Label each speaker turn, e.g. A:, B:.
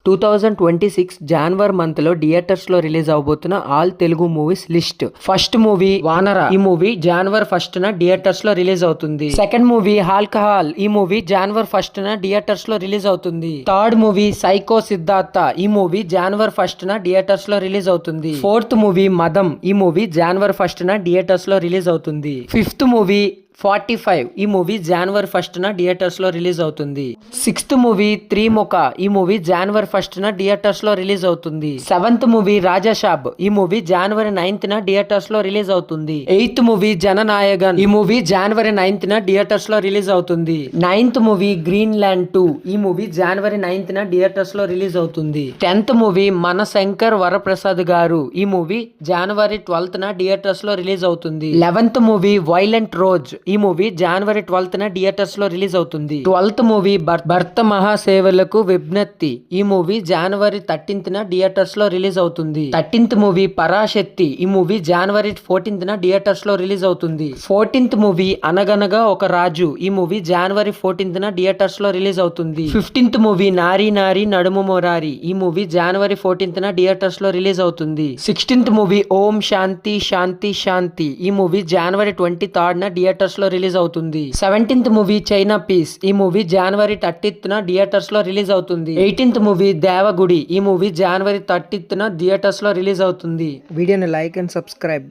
A: 2026 January month లో theatres లో release అవబోతున్న all Telugu movies list. First movie Vanara. ఈ మూవీ జాన్వర్ ఫస్ట్ న థియేటర్స్ లో రిలీజ్ అవుతుంది. Second movie alcohol. ఈ మూవీ జాన్వర్ ఫస్ట్ న థియేటర్స్ లో రిలీజ్ అవుతుంది. Third movie psycho Siddhartha. ఈ మూవీ జాన్వర్ ఫస్ట్ న థియేటర్స్ లో రిలీజ్ అవుతుంది. Fourth movie Madham. ఈ మూవీ జాన్వర్ ఫస్ట్ న థియేటర్స్ లో రిలీజ్ అవుతుంది. Fifth movie 45. ఈ మూవీ జాన్వర్ ఫస్ట్ న థియేటర్స్ లో రిలీజ్ అవుతుంది. Sixth movie Trimukha. ఈ మూవీ జాన్వర్ ఫస్ట్ న థియేటర్స్ లో రిలీజ్ అవుతుంది. Seventh movie Rajasaab. ఈ మూవీ జనవరి 9th న థియేటర్స్ లో రిలీజ్ అవుతుంది. Eighth movie Jananayagan. ఈ మూవీ జనవరి 9th న థియేటర్స్ లో రిలీజ్ అవుతుంది. Ninth movie Greenland 2. ఈ మూవీ జనవరి 9th న థియేటర్స్ లో రిలీజ్ అవుతుంది. 10th మూవీ మన శంకర్ వరప్రసాద్ గారు. ఈ మూవీ జనవరి 12th న థియేటర్స్ లో రిలీజ్ అవుతుంది. 11th movie violent rose. ఈ మూవీ జనవరి 12th న థియేటర్స్ లో రిలీజ్ అవుతుంది. 12th మూవీ భర్త మహాసేవలకు విజ్ఞప్తి. ఈ మూవీ జనవరి 13th న థియేటర్స్ లో రిలీజ్ అవుతుంది. 13th movie Parashakti. ఈ మూవీ జనవరి 14th న థియేటర్స్ లో రిలీజ్ అవుతుంది. 14th మూవీ అనగనగా ఒక రాజు. ఈ మూవీ జనవరి 14th న థియేటర్స్ లో రిలీజ్ అవుతుంది. 15th మూవీ నారీ నారీ నడుము మొరారి. ఈ మూవీ జనవరి 14th న థియేటర్స్ లో రిలీజ్ అవుతుంది. 16th మూవీ ఓం శాంతి శాంతి శాంతి. ఈ మూవీ జనవరి 23rd న థియేటర్స్ లో రిలీజ్ అవుతుంది. 17th movie China piece. ఈ మూవీ జనవరి 30th న థియేటర్స్ లో రిలీజ్ అవుతుంది. 18th movie Devagudi. ఈ మూవీ జనవరి 30th న థియేటర్స్ లో రిలీజ్ అవుతుంది. వీడియోని లైక్ అండ్ సబ్స్క్రైబ్.